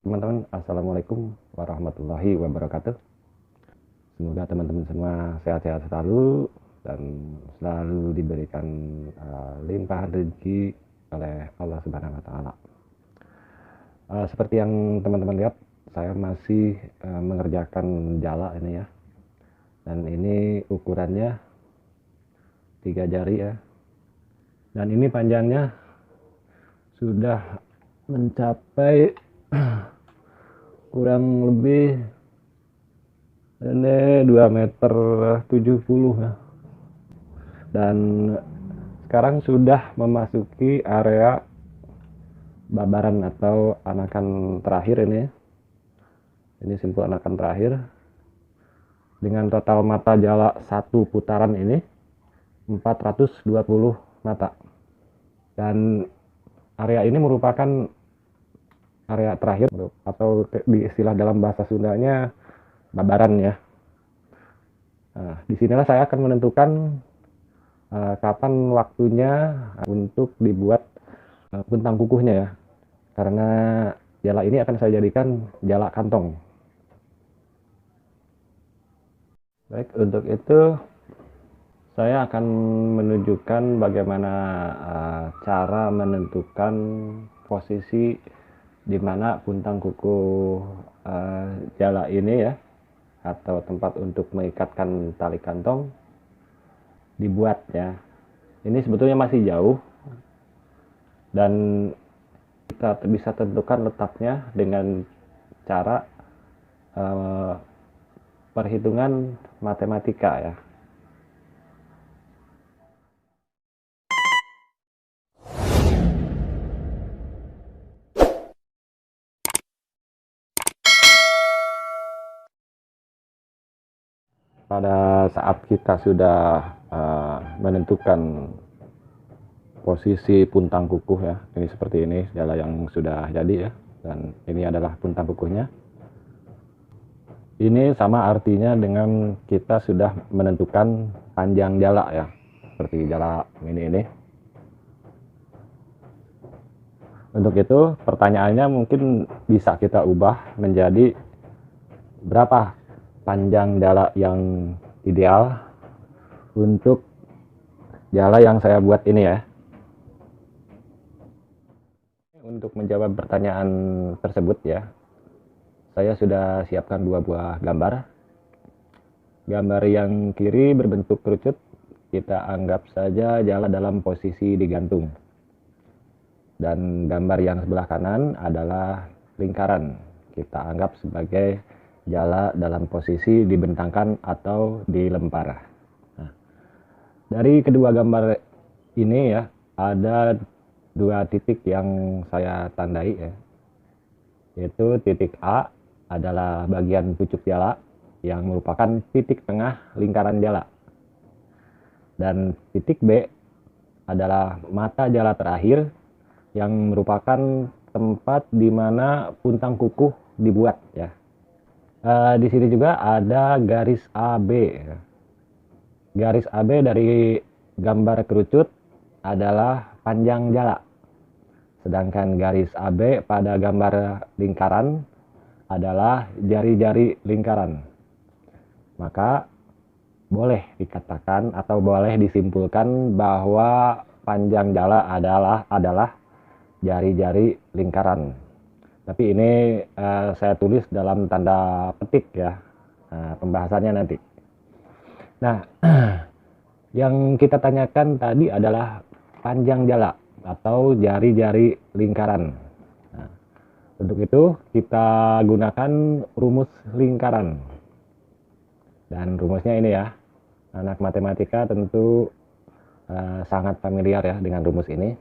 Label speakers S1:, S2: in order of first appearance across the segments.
S1: Teman-teman, Assalamualaikum warahmatullahi wabarakatuh. Semoga teman-teman semua sehat-sehat selalu dan selalu diberikan limpahan rezeki oleh Allah Subhanahu wa Ta'ala. Seperti yang teman-teman lihat, saya masih mengerjakan jala ini ya, dan ini ukurannya 3 jari ya, dan ini panjangnya sudah mencapai kurang lebih ini 2,70 meter ya. Dan sekarang sudah memasuki area babaran atau anakan terakhir ini. Ini simpul anakan terakhir. Dengan total mata jala satu putaran ini 420 mata. Dan area ini merupakan area terakhir atau di istilah dalam bahasa Sundanya babaran ya. Nah, disinilah saya akan menentukan kapan waktunya untuk dibuat puntang kukuhnya ya. Karena jala ini akan saya jadikan jala kantong. Baik, untuk itu saya akan menunjukkan bagaimana cara menentukan posisi di mana puntang kuku jala ini ya, atau tempat untuk mengikatkan tali kantong dibuat ya. Ini sebetulnya masih jauh dan kita bisa tentukan letaknya dengan cara perhitungan matematika ya. Pada saat kita sudah menentukan posisi puntang kukuh ya, ini seperti ini jala yang sudah jadi ya, dan ini adalah puntang kukuhnya. Ini sama artinya dengan kita sudah menentukan panjang jala ya, seperti jala ini. Untuk itu pertanyaannya mungkin bisa kita ubah menjadi berapa panjang jala yang ideal untuk jala yang saya buat ini ya. Untuk menjawab pertanyaan tersebut ya, saya sudah siapkan 2 buah gambar. Gambar yang kiri berbentuk kerucut, kita anggap saja jala dalam posisi digantung. Dan gambar yang sebelah kanan adalah lingkaran, kita anggap sebagai jala dalam posisi dibentangkan atau dilempar. Nah, dari kedua gambar ini ya, ada 2 titik yang saya tandai ya, yaitu titik A adalah bagian pucuk jala yang merupakan titik tengah lingkaran jala, dan titik B adalah mata jala terakhir yang merupakan tempat di mana puntang kukuh dibuat ya. Di sini juga ada garis AB ya. Garis AB dari gambar kerucut adalah panjang jala, sedangkan garis AB pada gambar lingkaran adalah jari-jari lingkaran. Maka boleh dikatakan atau boleh disimpulkan bahwa panjang jala adalah jari-jari lingkaran. Tapi ini saya tulis dalam tanda petik ya, pembahasannya nanti. Nah, yang kita tanyakan tadi adalah panjang jala atau jari-jari lingkaran. Nah, untuk itu kita gunakan rumus lingkaran. Dan rumusnya ini ya, anak matematika tentu sangat familiar ya dengan rumus ini.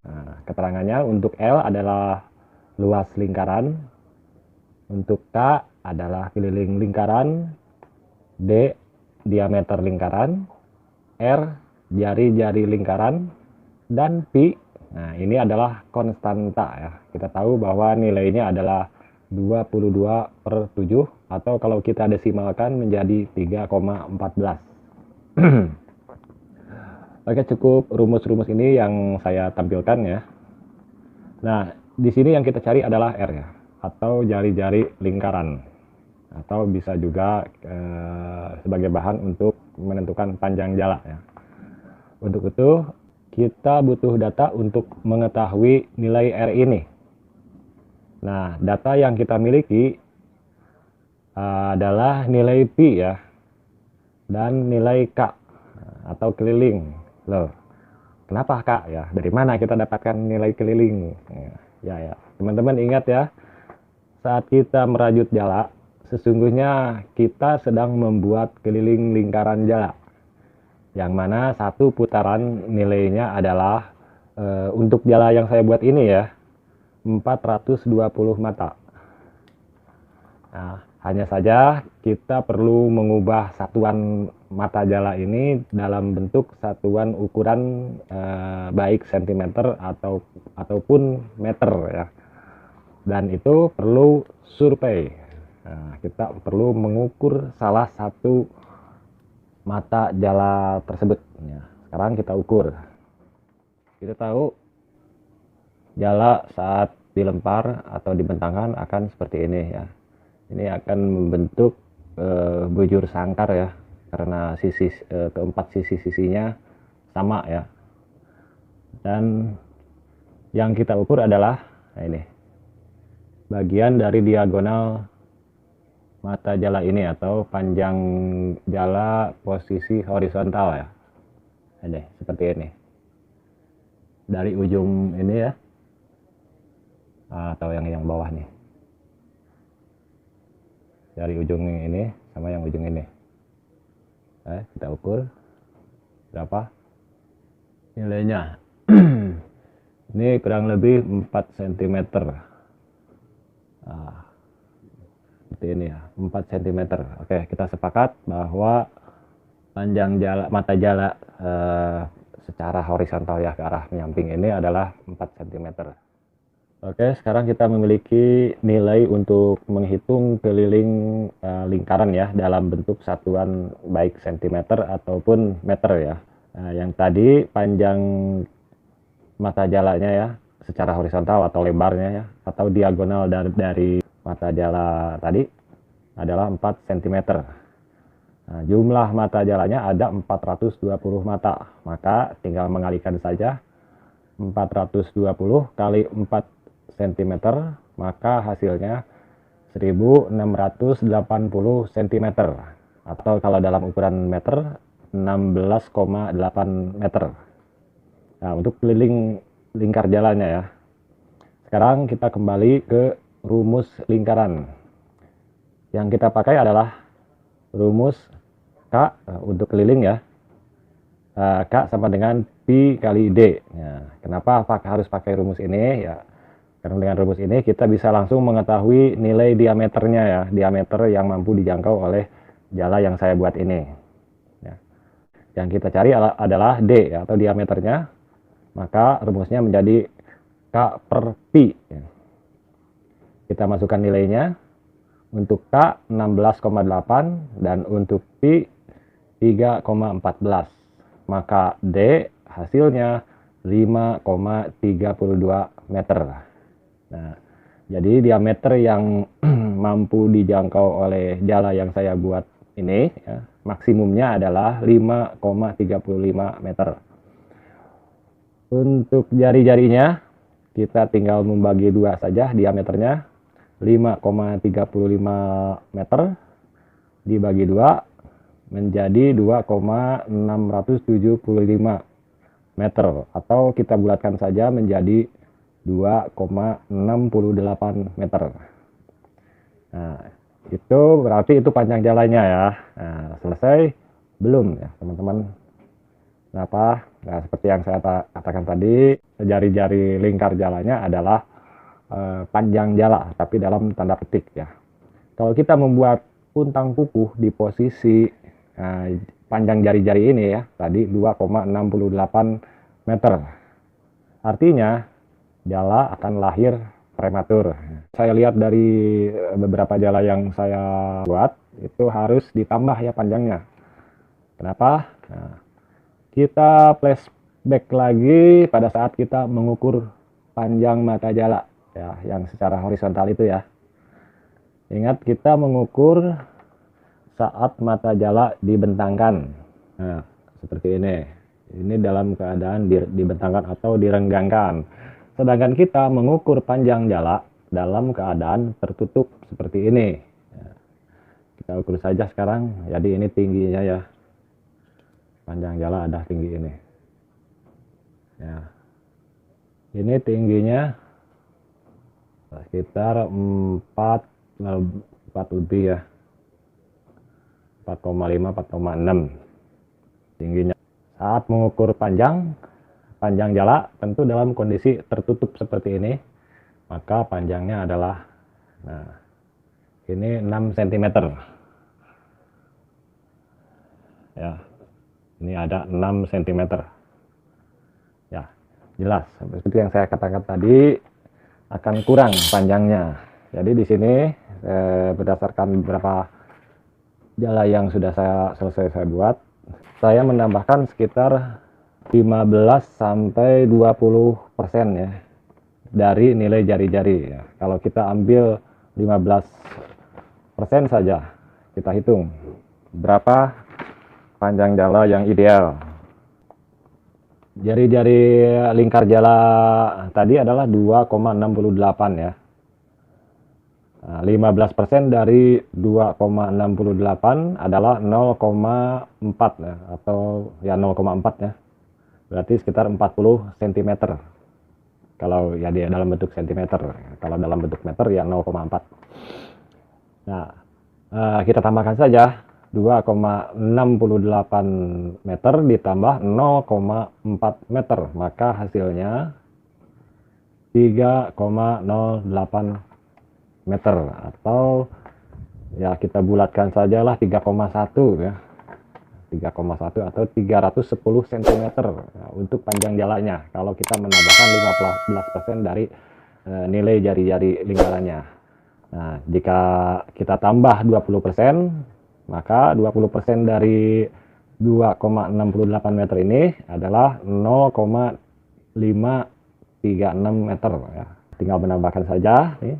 S1: Nah, keterangannya untuk L adalah luas lingkaran, untuk K adalah keliling lingkaran, D diameter lingkaran, R jari-jari lingkaran, dan Pi, nah ini adalah konstanta ya. Kita tahu bahwa nilainya adalah 22/7 atau kalau kita desimalkan menjadi 3,14. Oke, cukup rumus-rumus ini yang saya tampilkan ya. Nah, di sini yang kita cari adalah R ya. atau jari-jari lingkaran, atau bisa juga sebagai bahan untuk menentukan panjang jala ya. Untuk itu kita butuh data untuk mengetahui nilai R ini. Nah, data yang kita miliki adalah nilai pi ya, dan nilai K atau keliling. Loh, kenapa Kak ya? Dari mana kita dapatkan nilai keliling? Ya, teman-teman ingat ya, saat kita merajut jala, sesungguhnya kita sedang membuat keliling lingkaran jala, yang mana satu putaran nilainya adalah untuk jala yang saya buat ini ya, 420 mata. Nah, hanya saja kita perlu mengubah satuan mata jala ini dalam bentuk satuan ukuran baik cm ataupun meter ya. Dan itu perlu survei. Nah, kita perlu mengukur salah satu mata jala tersebut. Ya, sekarang kita ukur. Kita tahu jala saat dilempar atau dibentangkan akan seperti ini ya. Ini akan membentuk bujur sangkar ya, karena keempat sisi-sisinya sama ya. Dan yang kita ukur adalah ini, bagian dari diagonal mata jala ini atau panjang jala posisi horizontal ya. Ini seperti ini. Dari ujung ini ya, atau yang bawah nih. Dari ujung ini sama yang ujung ini. Kita ukur berapa nilainya. Ini kurang lebih 4 cm. Seperti ini ya, 4 cm. Oke, kita sepakat bahwa panjang jala, mata jala secara horizontal ya, ke arah menyamping ini adalah 4 cm. Oke, sekarang kita memiliki nilai untuk menghitung keliling lingkaran ya, dalam bentuk satuan baik cm ataupun meter ya. Yang tadi panjang mata jalanya ya, secara horizontal atau lebarnya ya, atau diagonal dari mata jala tadi adalah 4 cm. Nah, jumlah mata jalanya ada 420 mata, maka tinggal mengalikan saja 420 kali 4 cm, maka hasilnya 1680 cm, atau kalau dalam ukuran meter 16,8 meter. Nah, untuk keliling lingkar jalannya ya. Sekarang kita kembali ke rumus lingkaran. Yang kita pakai adalah rumus K untuk keliling ya. K sama dengan pi kali D. Nah, kenapa harus pakai rumus ini ya? Karena dengan rumus ini kita bisa langsung mengetahui nilai diameternya ya, diameter yang mampu dijangkau oleh jala yang saya buat ini. Ya. Yang kita cari adalah D ya, atau diameternya, maka rumusnya menjadi K per pi. Ya. Kita masukkan nilainya, untuk K 16,8 dan untuk pi 3,14. Maka D hasilnya 5,32 meter. Nah, jadi diameter yang mampu dijangkau oleh jala yang saya buat ini ya, maksimumnya adalah 5,35 meter. Untuk jari-jarinya kita tinggal membagi dua saja, diameternya 5,35 meter dibagi dua menjadi 2,675 meter, atau kita bulatkan saja menjadi 2,68 meter. Nah, itu berarti itu panjang jalannya ya. Nah, selesai belum ya teman-teman? Kenapa? Nah, seperti yang saya katakan tadi, jari-jari lingkar jalannya adalah panjang jala, tapi dalam tanda petik ya. Kalau kita membuat puntang kukuh di posisi panjang jari-jari ini ya, tadi 2,68 meter. Artinya jala akan lahir prematur. Saya lihat dari beberapa jala yang saya buat, itu harus ditambah ya panjangnya. Kenapa? Nah, kita flashback lagi pada saat kita mengukur panjang mata jala ya, yang secara horizontal itu ya. Ingat, kita mengukur saat mata jala dibentangkan. Nah, seperti ini. Ini dalam keadaan dibentangkan atau direnggangkan. Sedangkan kita mengukur panjang jala dalam keadaan tertutup seperti ini. Kita ukur saja sekarang. Jadi ini tingginya ya. Panjang jala ada tinggi ini. Ya. Ini tingginya sekitar 4 lebih ya. 4,5 4,6 tingginya. Saat mengukur panjang jala tentu dalam kondisi tertutup seperti ini, maka panjangnya adalah, nah, ini 6 cm ya. Ini ada 6 cm ya. Jelas seperti yang saya katakan tadi, akan kurang panjangnya. Jadi di sini berdasarkan beberapa jala yang sudah selesai saya buat, saya menambahkan sekitar 15 sampai 20% ya dari nilai jari-jari ya. Kalau kita ambil 15% saja, kita hitung berapa panjang jala yang ideal. Jari-jari lingkar jala tadi adalah 2,68 ya. 15% dari 2,68 adalah 0,4 ya, atau ya 0,4 ya. Berarti sekitar 40 cm. Kalau ya dia dalam bentuk cm, kalau dalam bentuk meter ya 0,4. Nah, kita tambahkan saja 2,68 meter ditambah 0,4 meter, maka hasilnya 3,08 meter, atau ya kita bulatkan sajalah 3,1 ya. 3,1 atau 310 cm ya, untuk panjang jalannya kalau kita menambahkan 15% dari nilai jari-jari lingkarannya. Nah, jika kita tambah 20%, maka 20% dari 2,68 meter ini adalah 0,536 meter ya. Tinggal menambahkan saja nih,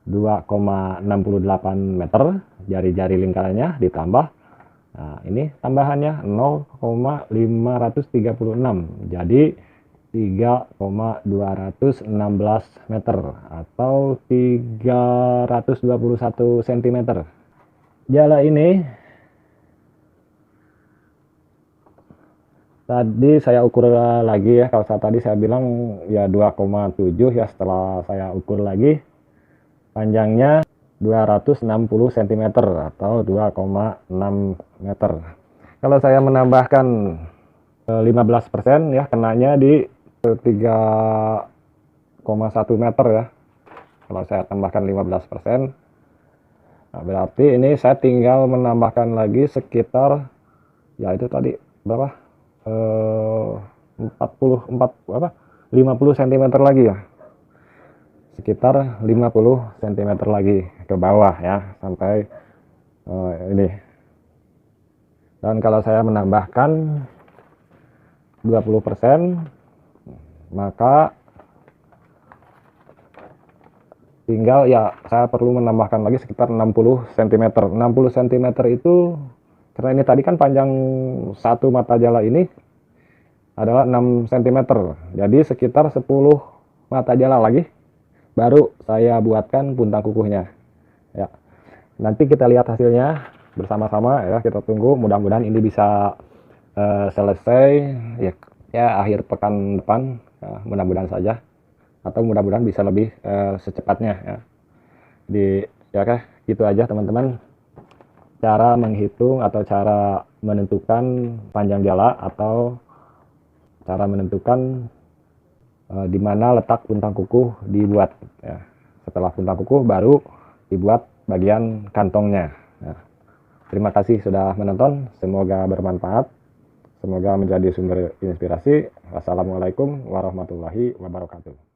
S1: 2,68 meter jari-jari lingkarannya ditambah, nah ini tambahannya 0,536, jadi 3,216 meter atau 321 cm. Jala ini tadi saya ukur lagi ya, kalau tadi saya bilang ya 2,7 ya, setelah saya ukur lagi panjangnya 260 cm atau 2,6 meter. Kalau saya menambahkan 15% ya, kenanya di 3,1 meter ya. Kalau saya tambahkan 15%, nah berarti ini saya tinggal menambahkan lagi sekitar ya itu tadi berapa? 50 cm lagi ya. Sekitar 50 cm lagi ke bawah ya, sampai ini. Dan kalau saya menambahkan 20%, maka tinggal ya saya perlu menambahkan lagi sekitar 60 cm. 60 cm itu karena ini tadi kan panjang satu mata jala ini adalah 6 cm. Jadi sekitar 10 mata jala lagi baru saya buatkan puntang kukuhnya ya. Nanti kita lihat hasilnya bersama-sama ya, kita tunggu. Mudah-mudahan ini bisa selesai ya akhir pekan depan ya, mudah-mudahan saja, atau mudah-mudahan bisa lebih secepatnya ya. Gitu aja teman-teman, cara menghitung atau cara menentukan panjang jala, atau cara menentukan di mana letak puntang kuku dibuat ya. Setelah puntang kuku baru dibuat bagian kantongnya ya. Terima kasih sudah menonton, semoga bermanfaat, semoga menjadi sumber inspirasi. Wassalamualaikum warahmatullahi wabarakatuh.